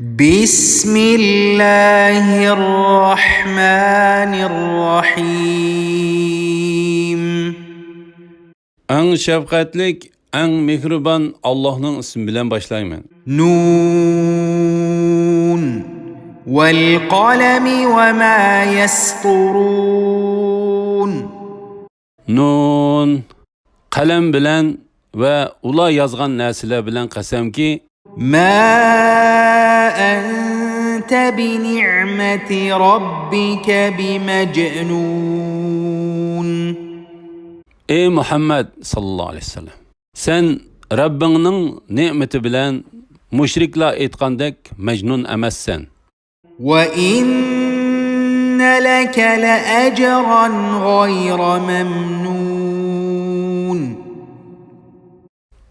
بسم الله الرحمن الرحيم. Eng şefkatlik, eng mehriban Allah'ın ismi bilen başlayman. نون والقلم وما يسطرون. Nun, kalem bilen ve ula yazgan nesile bilen qasamki ما أنت بنعمة ربك بمجنون. ey Muhammed sallallahu aleyhi ve sellem, sen Rabbinin nimeti bilen müşrikla aytgandek mecnun emassan. وَإِنَّ لَكَ لَأَجْرًا غَيْرَ مَمْنُونٍ.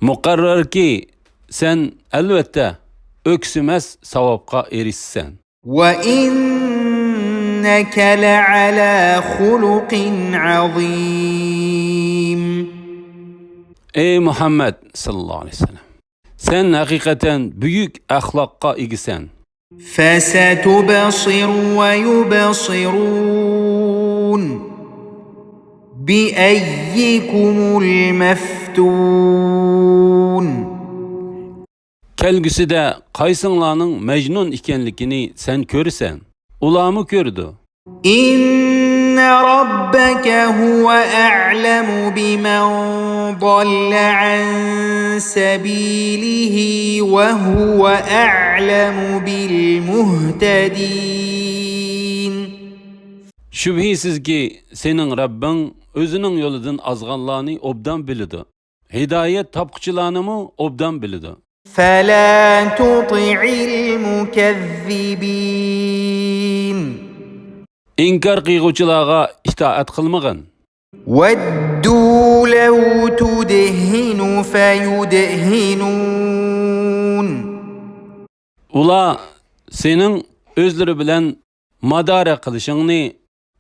Muqarrar ki sen elbette öksümez savapqa erişsen. وَإِنَّكَ لَعَلَى خُلُقٍ عَظِيمٍ. Ey Muhammed sallallahu aleyhi ve sellem, sen hakikaten büyük ahlakka egisan. فَسَتُبْصِرُ وَيُبْصِرُونَ بِأَيِّكُمُ الْمَفْتُونُ. Kelgüsü de kaysınlarının mecnun ikenlikini sen körsen. Ulamı kördü. إِنَّ رَبَّكَ هُوَ أَعْلَمُ بِمَنْ ضَلَّ عَنْ سَبِيلِهِ وَهُوَ أَعْلَمُ بِالْمُهْتَدِينَ. Şüphesiz ki senin Rabbin özünün yolundan azganlarını obdan bilidi. Hidayet tapkıçılarını mı obdan bilidi. فَلَا تُطِعِ الْمُكَذِّبِينَ. İnkar kıyğuçılarga itaat kılmagın. وَدُّوا لَوْ تُدْهِنُ فَيُدْهِنُونَ. Ula senin özleri bilen madara kılışını,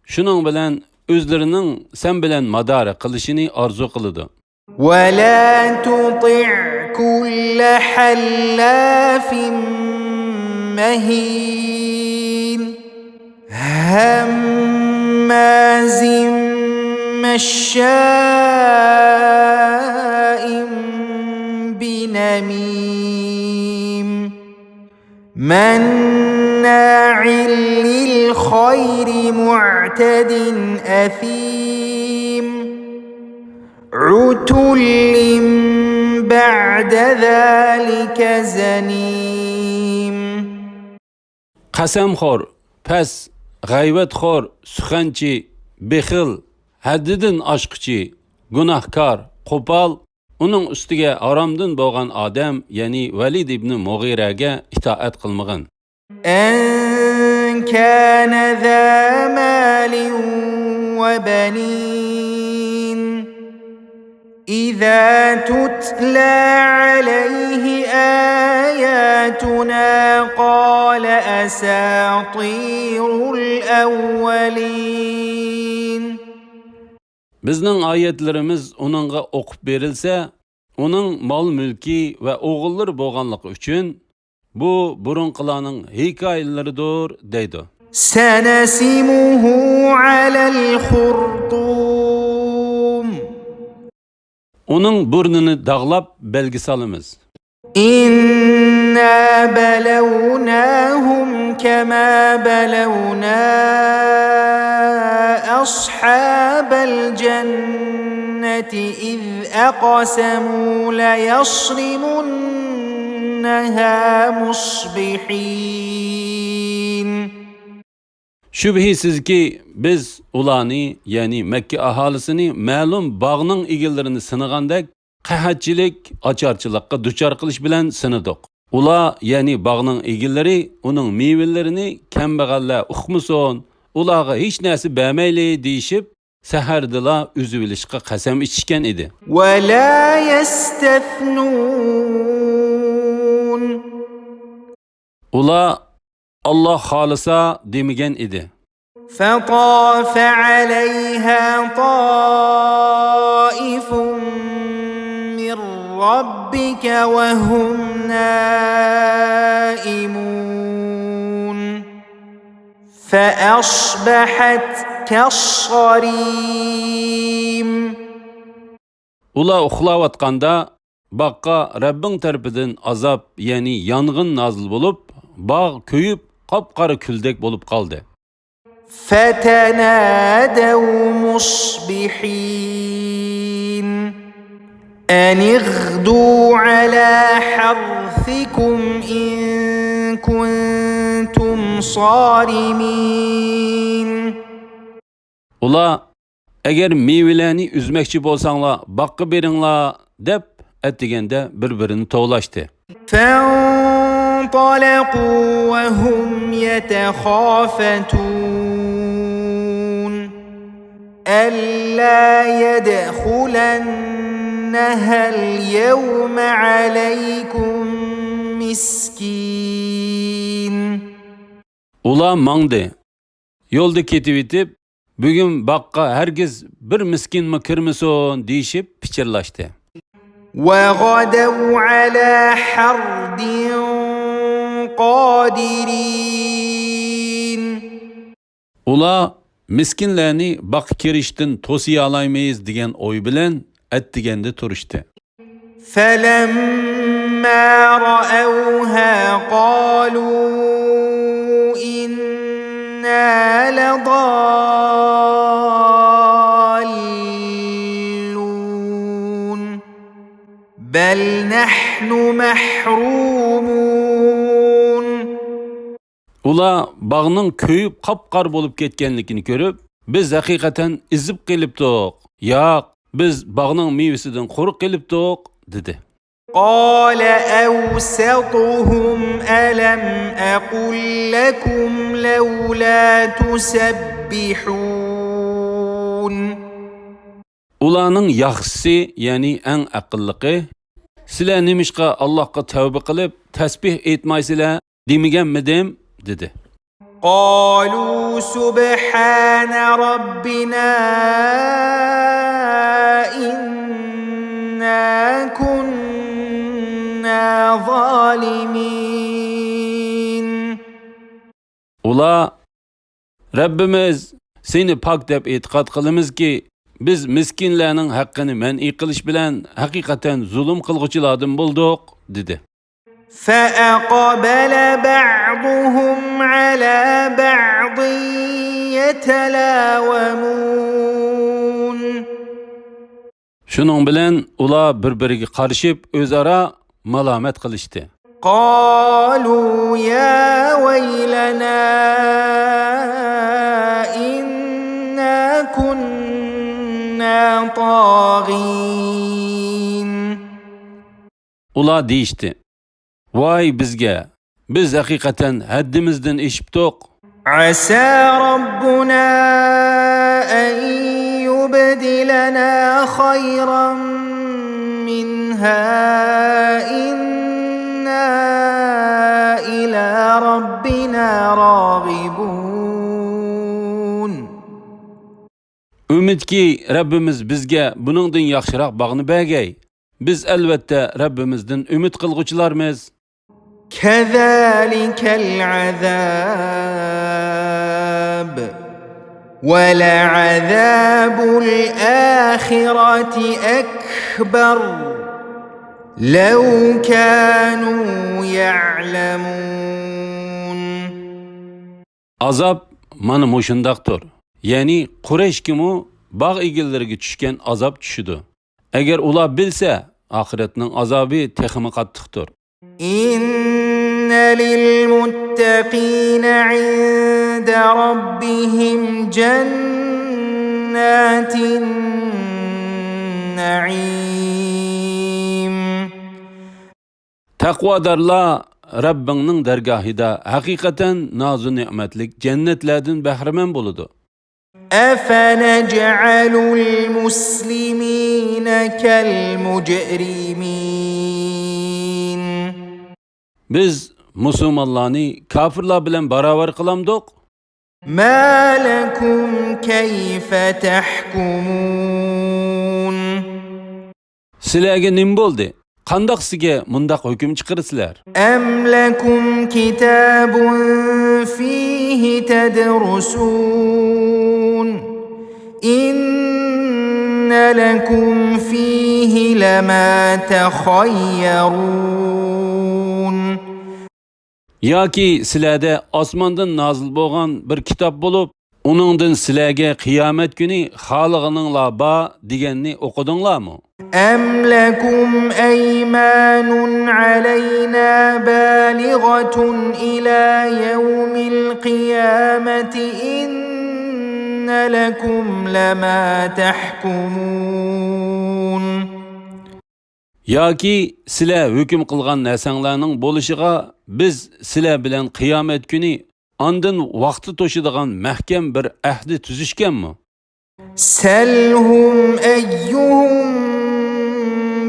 şunun bilen özlerinin sen bilen madara kılışını arzu kılıdı. وَلَا تُطِعْ كُلَّ حَلَّافٍ مَّهِينٍ هَمَّازٍ مَّشَّاءٍ بِنَمِيمٍ مَّنَّاعٍ لِّلْخَيْرِ مُعْتَدٍ أَثِيمٍ عُتُلٍّ بَعْدَ ذَلِكَ زَنِيمٍ. Qasamxor, pes, g'ayvatxor, suxanchi, bexil, haddidan oshqchi, gunohkor, qo'pol, uning ustiga haromdan bo'lgan odam, ya'ni Valid ibn Mughiraga itoat qilmagan. أَن كَانَ ذَا مَالٍ وَبَنِينَ إِذَا تُتْلَى عَلَيْهِ آيَاتُنَا قَالَ أَسَاطِيرُ الْأَوَّلِينَ. Bizning oyatlarimiz uningga o'qib berilsa, uning mol-mulki va o'g'illar bo'lganligi uchun bu burunqilarning hikoyalaridir deydi. سَنَسِمُهُ عَلَى الْخُرْطُومِ. Uning burnini dog'lab belgi solamiz. إِنَّا بَلَوْنَاهُمْ كَمَا بَلَوْنَا أَصْحَابَ الْجَنَّةِ إِذْ أَقْسَمُوا لَيَصْرِمُنَّهَا مُصْبِحِينَ. Şüphesiz ki biz ulanı, yani Mekke ahalisini ma'lum bağның egillarini sınagandek qahatchilik, ocharchilikqa duchor qilish bilan sinadik. Ular, yani bağның egillari uning mevalarini kambag'allar uqmasin, ularga hech narsa bermayli deyishib, sahardila uzib olishga qasam ichishgan edi. وَلَا يَسْتَثْنُونَ. Ular Allah xolisa demagan edi. فَطَافَ عَلَيْهَا طَائِفٌ مِّن رَّبِّكَ وَهُمْ نَائِمُونَ. فأصبحت كالصريم. Ular uxlayotganda baqqa Rabbing tarafidan azob, ya'ni yong'in nozil bo'lib, bog' kuyib, qop-qora kuldek bo'lib qoldi. فتنادوا مصبحين أن اغدوا على حرثكم إن كنتم صارمين. Ular agar meyvelarni üzmoqchi bo'lsanglar, baqqa beringlar deb aytganda bir-birini tovlashdi. فانطلقوا وهم يتخافتون ألا يدخلنها اليوم عليكم مسكين. Ular mangdi. Yo'lda ketib etib, bugun baqqa hargiz bir miskinmi kirmisin deyishib pichirlashdi. وغدوا على حرد قادرين. Ular miskinlarni baq kirishdan to'siya olmaymiz degan o'y bilan aytganda turishdi. فلما رأوها قالوا إنا لضالون بل نحن محرومون. Ular bog'ning kuyib qop-qor bo'lib ketganligini ko'rib, biz haqiqatan izib qilibdik. Yo'q, biz bog'ning mevasidan quruq qilibdik dedi. قال أوسطهم ألم أقل لكم لولا تسبحون. Ularning yaxshisi, ya'ni eng aqllisi, sizlar nimishqa Allohga tavba qilib, tasbih aytmaysizlar demaganmidim dedi. قالوا سبحان ربنا إنا كنا ظالمين. Ular Rabbimiz seni pok deb e'tiqod qilamizki, biz miskinlarning haqqini man'i qilish bilan haqiqatan zulm qilg'uchilardan bo'ldik dedi. فأقبل بعضهم على بعض يتلاومون. Shuning bilan ular bir-biriga qarishib o'zaro malomat qilishdi. قالوا يا ويلنا إنا كنا طاغين. Ular deyishdi: "Voy bizga, biz haqiqatan haddimizdan eshibdik. عسى ربنا أن يبدلنا خيرا منها إنا إلى ربنا راغبون. Umidki Rabbimiz bizga buningdan yaxshiroq bog'ni bergay. Biz albatta Rabbimizdan umid qilg'uchilarmiz." كذلك العذاب ولعذاب الآخرة أكبر لو كانوا يعلمون. Azab mana mushundaqdir. Ya'ni Quraysh kimu bog' egillariga tushgan azob tushidi. Agar ular bilsa, oxiratning azobi texmi qattiqdir. إن للمتقين عند ربهم جنات النعيم. Taqvodorlar Rabbingning dargohida haqiqatan nozu ne'matlik jannatlardan bahramand bo'ladi. أفنجعل المسلمين كالمجرمين. Biz musulmonlarni kofirlar bilan barobar qilamdik. ما لكم كيف تحكمون. Sizlarga nim bo'ldi? Qandoq sizga mundaq hukm chiqarsizlar? أم لكم كتاب فيه تدرسون إن لكم فيه لما تخيرون. yoki sizlarda osmondan nozil bo'lgan bir kitob bo'lib, uningdan sizlarga qiyomat kuni xolig'ininglar bor deganni o'qidinglarmi? أم لكم أيمان علينا بالغة إلى يوم القيامة إن لكم لما تحكمون. yoki sizlar hukm qilgan narsanglarning bo'lishiga biz sizlar bilan qiyomat kuni ondan vaqti to'shadigan mahkam bir ahdi tuzishganmi? سلهم أيهم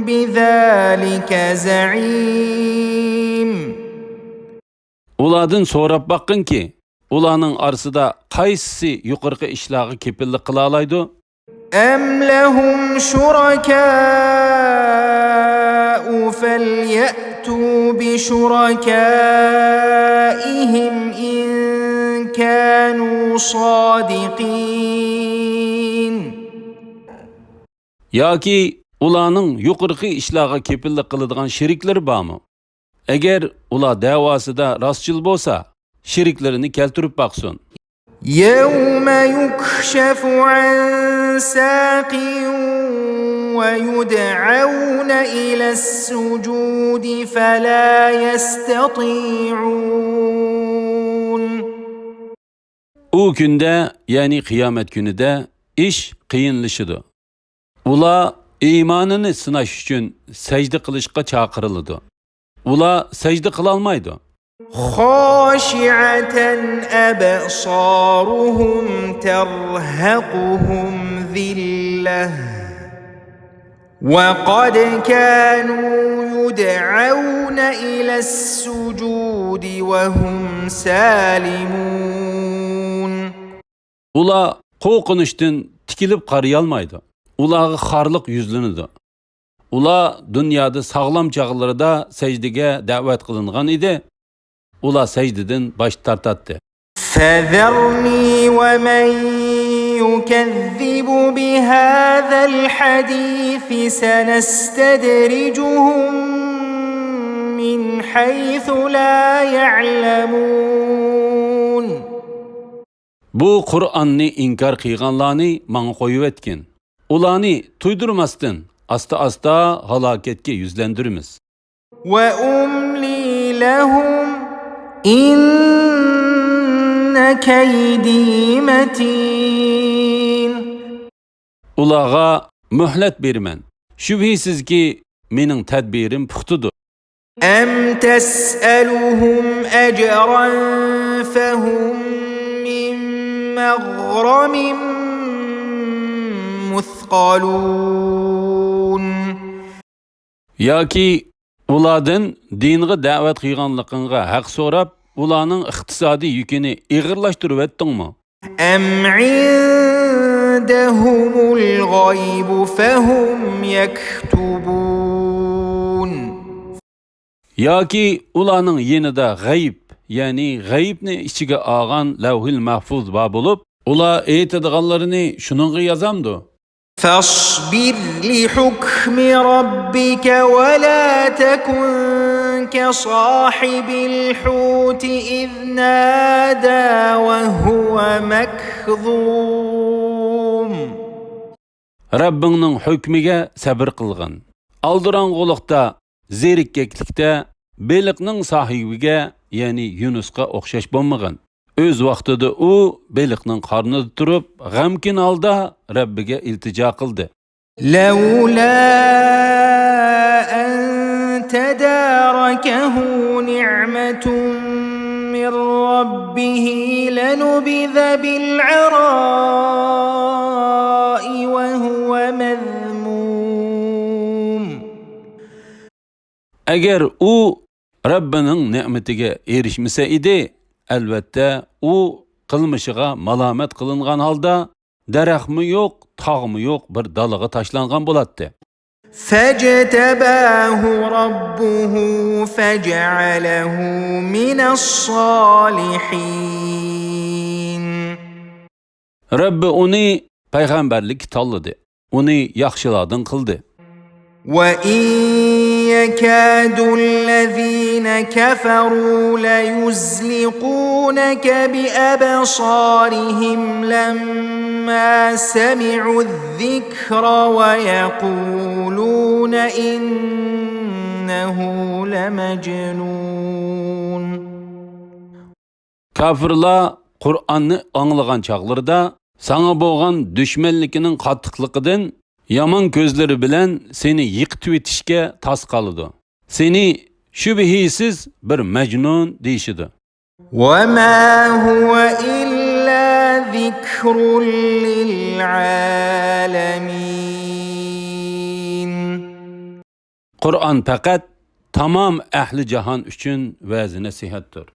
بذلك زعيم. ulardan so'rab boqqinki, ularning orasida qaysisi yuqorqi ishlarga kepillik qila oladi? أم لهم شركاء فليأتوا بشركائهم إن كانوا صادقين. yoki ularning yuqorqi ishlarga kepillik qiladigan sheriklari bormi? Agar ular davosida rostchil bo'lsa, sheriklarini keltirib baqsin. يوم يكشف عن ساق ويدعون إلى السجود فلا يستطيعون. u kunda, ya'ni qiyomat kunida ish qiyinlashidi. Ular iymonini sinash uchun sajda qilishga chaqiriladi. Ular sajda qila olmaydi. خاشعة أبصارهم ترهقهم ذلة وقد كانوا يدعون إلى السجود وهم سالمون. Ular qo'rqinishdan tikilib qaraya olmaydi. Ularga xorliq yuzlanadi. Ular dunyoda sog'lom chog'larida sajdaga da'vat qilingan edi. Ular sajdadan bosh tortadi. فذرني ومن يكذب بهذا الحديث سنستدرجهم من حيث لا يعلمون. Bu Qur'onni inkor qilganlarni menga qo'yib etkin. Ularni tuydurmasdan asta-asta halokatga yuzlandiramiz. وأملي لهم إن كيدي متين. Ularga muhlat berman. Shubhisizki mening tadbirim puxtudir. أم تسألهم أجرا فهم من مغرم مثقلون. yoki ulardan dinga da'vat qilganligingga haq so'rab, ularning iqtisodiy yukini ig'irlashtirib etdingmi? أم عندهم الغيب فهم يكتبون. yoki ularning yenida g'ayb, ya'ni g'aybni ichiga olgan lavhul mahfuz bor bo'lib, ular aytadiganlarini shuningga yozamdi. فاصبر لحكم ربك ولا تكن كصاحب الحوت إذ نادى وهو مكظوم. Rabbingning hukmiga sabr qilgin. Aldirang'uliqda, zerikkaklikda beliqning sohibiga, ya'ni Yunusga o'xshash bo'lmagan. O'z vaqtida u beliqning qornida turib, g'amkin holda Rabbiga iltijo qildi. لولا أن تداركه نعمة من ربه لنبذ بالعراء وهو مذموم. Agar u Rabbining ne'matiga erishmasa edi, albatta u qilmishiga malomat qilingan holda daraxtmi yo'q, tog'mi yo'q bir dalaga tashlangan bo'ladi. فاجتباه ربه فجعله من الصالحين. Rabbi uni payg'ambarlik tanladi. Uni yaxshilardan qildi. وإن يكاد الذين كفروا ليزلقونك بأبصارهم لما سمعوا الذكر ويقولون إنه لمجنون. Kafirlar Qur'onni anglagan chaqlarda sana bo'lgan dushmanligining qattiqligidan yaman ko'zlari bilan seni yiqitib etishga tas qoladi. Seni shubhisiz bir majnun deyishidi. وما هو إلا ذكر للعالمين. Qur'on faqat tamom ahli jahon uchun va'z nasihatdir.